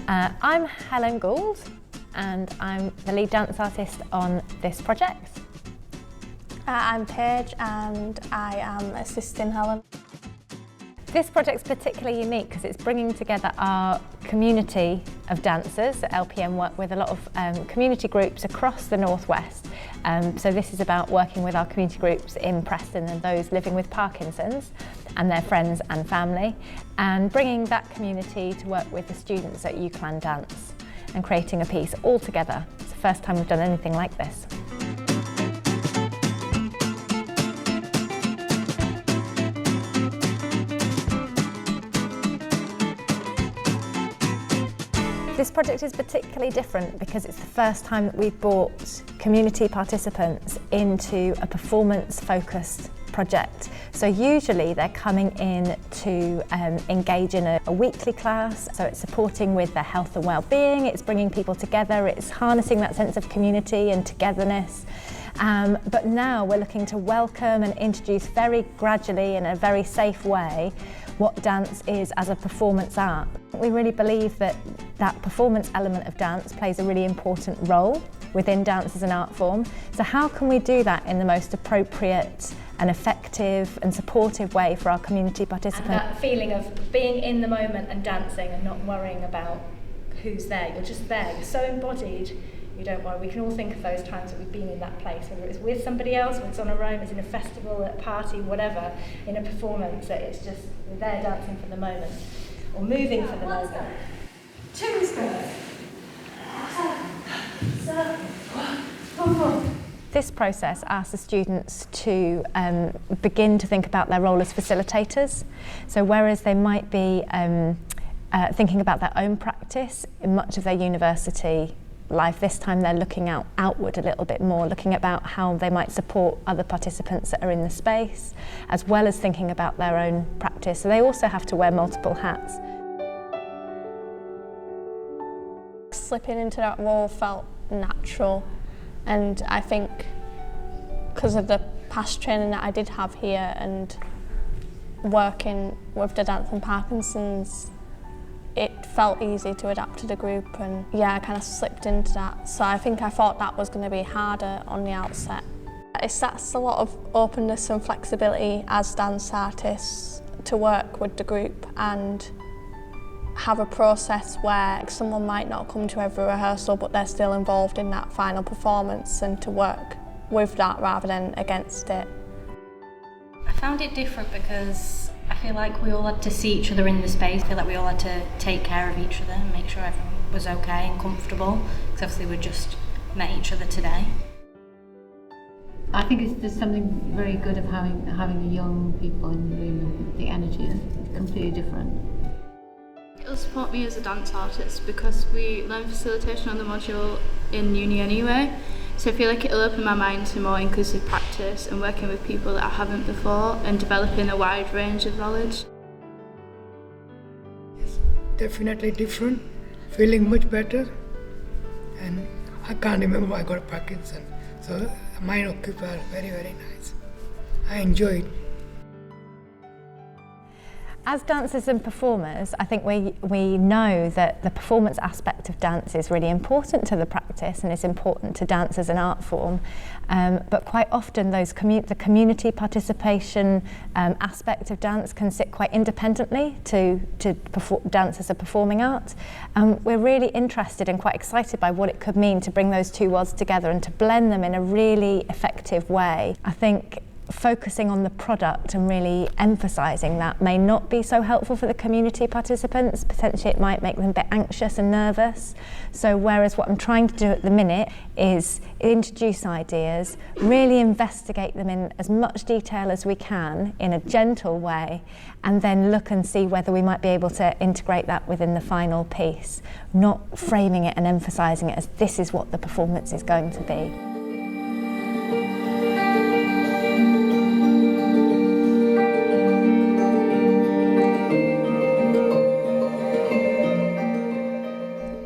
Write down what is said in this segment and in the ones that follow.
I'm Helen Gould and I'm the lead dance artist on this project. I'm Paige and I am assisting Helen. This project's particularly unique because it's bringing together our community of dancers. At LPM work with a lot of community groups across the Northwest. So this is about working with our community groups in Preston and those living with Parkinson's and their friends and family, and bringing that community to work with the students at UCLan Dance and creating a piece all together. It's the first time we've done anything like this. This project is particularly different because it's the first time that we've brought community participants into a performance-focused project. So usually they're coming in to engage in a weekly class, so it's supporting with their health and well-being, it's bringing people together, it's harnessing that sense of community and togetherness. But now we're looking to welcome and introduce very gradually in a very safe way what dance is as a performance art. We really believe that that performance element of dance plays a really important role within dance as an art form. So how can we do that in the most appropriate and effective and supportive way for our community participants? And that feeling of being in the moment and dancing and not worrying about who's there. You're just there, you're so embodied. You don't worry. We can all think of those times that we've been in that place, whether it's with somebody else, whether it's on our own, it's in a festival, at a party, whatever, in a performance, that it's just we're there dancing for the moment, or moving for the moment. Two squares. This process asks the students to begin to think about their role as facilitators. So whereas they might be thinking about their own practice in much of their university life, this time they're looking outward a little bit more, looking about how they might support other participants that are in the space, as well as thinking about their own practice. So they also have to wear multiple hats. Slipping into that role felt natural, and I think because of the past training that I did have here and working with the Dance and Parkinson's, it felt easy to adapt to the group, and yeah, I kind of slipped into that. So I think I thought that was going to be harder on the outset. That's a lot of openness and flexibility as dance artists to work with the group and have a process where someone might not come to every rehearsal but they're still involved in that final performance, and to work with that rather than against it. I found it different because I feel like we all had to see each other in the space. I feel like we all had to take care of each other and make sure everyone was okay and comfortable, because obviously we just met each other today. I think there's something very good of having young people in the room, and the energy is completely different. It'll support me as a dance artist because we learn facilitation on the module in uni anyway, so I feel like it'll open my mind to more inclusive practice and working with people that I haven't before and developing a wide range of knowledge. It's definitely different, feeling much better, and I can't remember I got Parkinson, so mine occupied very, very nice. I enjoyed it. As dancers and performers, I think we know that the performance aspect of dance is really important to the practice and is important to dance as an art form. But quite often the community participation aspect of dance can sit quite independently to dance as a performing art. We're really interested and quite excited by what it could mean to bring those two worlds together and to blend them in a really effective way. I think focusing on the product and really emphasising that may not be so helpful for the community participants. Potentially it might make them a bit anxious and nervous. So whereas what I'm trying to do at the minute is introduce ideas, really investigate them in as much detail as we can in a gentle way, and then look and see whether we might be able to integrate that within the final piece, not framing it and emphasising it as this is what the performance is going to be.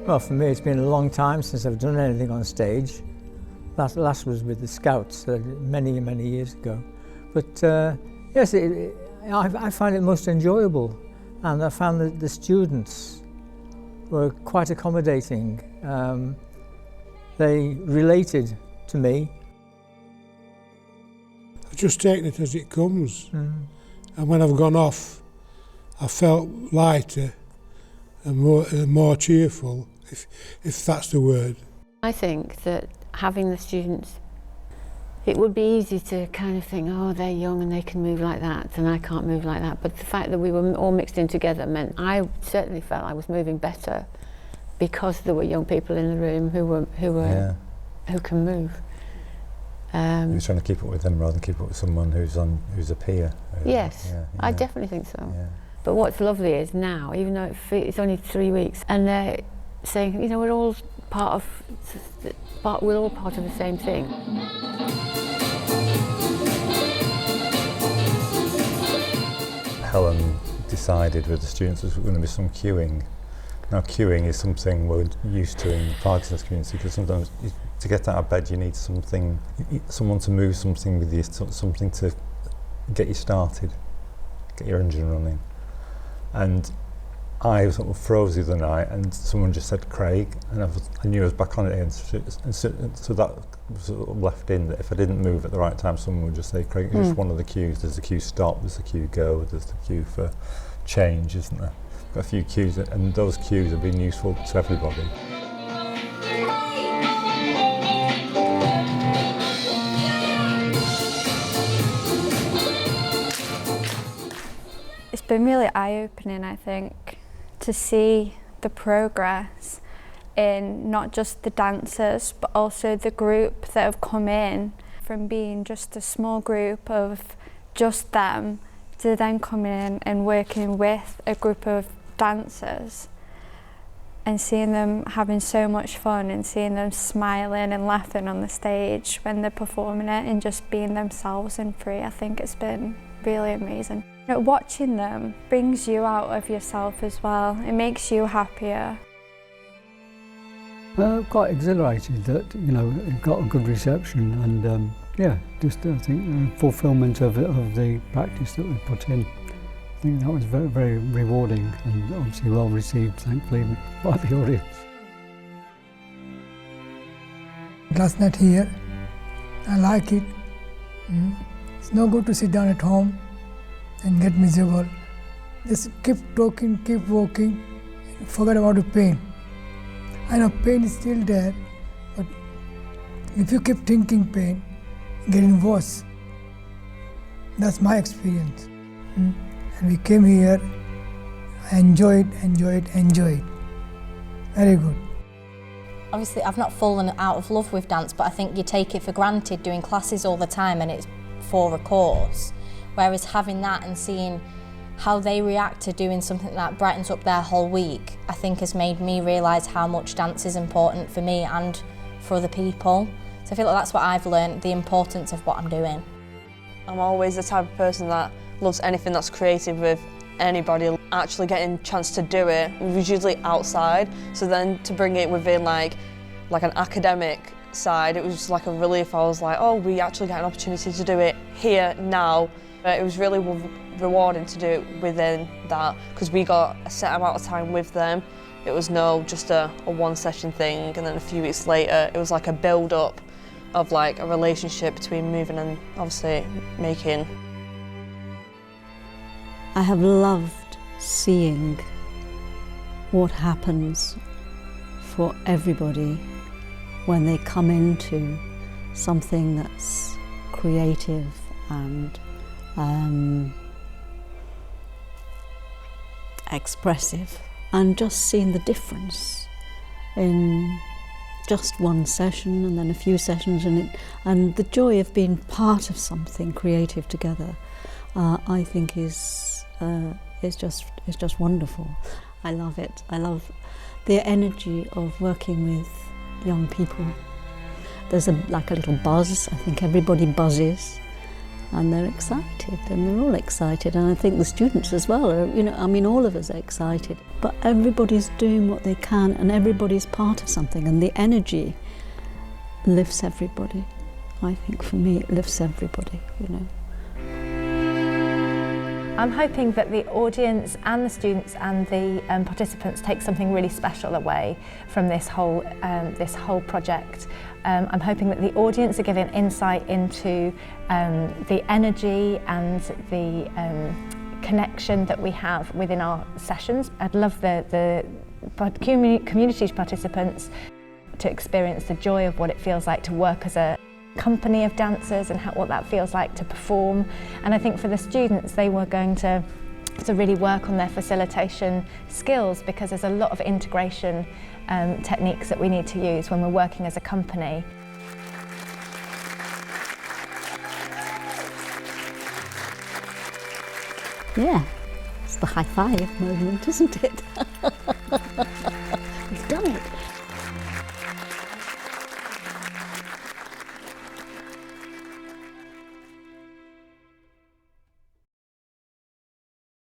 Well, for me, it's been a long time since I've done anything on stage. Last was with the Scouts many, many years ago. But yes, I find it most enjoyable, and I found that the students were quite accommodating. They related to me. I've just taken it as it comes. And when I've gone off, I felt lighter and more cheerful, if that's the word. I think that having the students, it would be easy to kind of think, oh, they're young and they can move like that and I can't move like that. But the fact that we were all mixed in together meant I certainly felt I was moving better because there were young people in the room who can move. You're trying to keep up with them rather than keep up with someone who's a peer. Yes, I definitely think so. Yeah. But what's lovely is now, even though it's only 3 weeks, and they're saying, you know, we're all part of the same thing. Helen decided with the students there was going to be some queuing. Now queuing is something we're used to in the Parkinson's community, because sometimes to get out of bed you need someone to move something with you, something to get you started, get your engine running. And I sort of froze the other night and someone just said Craig, and I knew I was back on it again, so that was sort of left in, that if I didn't move at the right time someone would just say Craig. It's one of the cues. There's the cue stop, there's the cue go, there's the cue for change, isn't there? Got a few cues, and those cues have been useful to everybody. It's been really eye-opening, I think, to see the progress in not just the dancers but also the group that have come in from being just a small group of just them to then coming in and working with a group of dancers and seeing them having so much fun and seeing them smiling and laughing on the stage when they're performing it and just being themselves and free. I think it's been really amazing. You know, watching them brings you out of yourself as well. It makes you happier. Quite exhilarated that, you know, it got a good reception, and yeah, just I think fulfilment of the practice that we put in. I think that was very, very rewarding and obviously well received, thankfully, by the audience. Last night here, I like it. It's no good to sit down at home and get miserable. Just keep talking, keep walking, forget about the pain. I know pain is still there, but if you keep thinking pain, getting worse. That's my experience. And we came here, I enjoyed. Very good. Obviously, I've not fallen out of love with dance, but I think you take it for granted doing classes all the time and it's for a course. Whereas having that and seeing how they react to doing something that brightens up their whole week, I think has made me realise how much dance is important for me and for other people. So I feel like that's what I've learned, the importance of what I'm doing. I'm always the type of person that loves anything that's creative with anybody. Actually getting a chance to do it was usually outside, so then to bring it within like an academic side, it was just like a relief. I was like, oh, we actually get an opportunity to do it here now. It was really rewarding to do it within that, because we got a set amount of time with them. It was no just a one session thing, and then a few weeks later it was like a build up of like a relationship between moving and obviously making. I have loved seeing what happens for everybody when they come into something that's creative and expressive, and just seeing the difference in just one session and then a few sessions, and the joy of being part of something creative together, I think is just wonderful. I love it. I love the energy of working with young people. There's like a little buzz. I think everybody buzzes, and they're excited, and they're all excited, and I think the students as well are, you know, I mean, all of us are excited, but everybody's doing what they can and everybody's part of something, and the energy lifts everybody. I think for me it lifts everybody, you know. I'm hoping that the audience and the students and the participants take something really special away from this whole project. I'm hoping that the audience are given insight into the energy and the connection that we have within our sessions. I'd love the community participants to experience the joy of what it feels like to work as a company of dancers and what that feels like to perform. And I think for the students, they were going to really work on their facilitation skills, because there's a lot of integration techniques that we need to use when we're working as a company. Yeah, it's the high five moment, isn't it?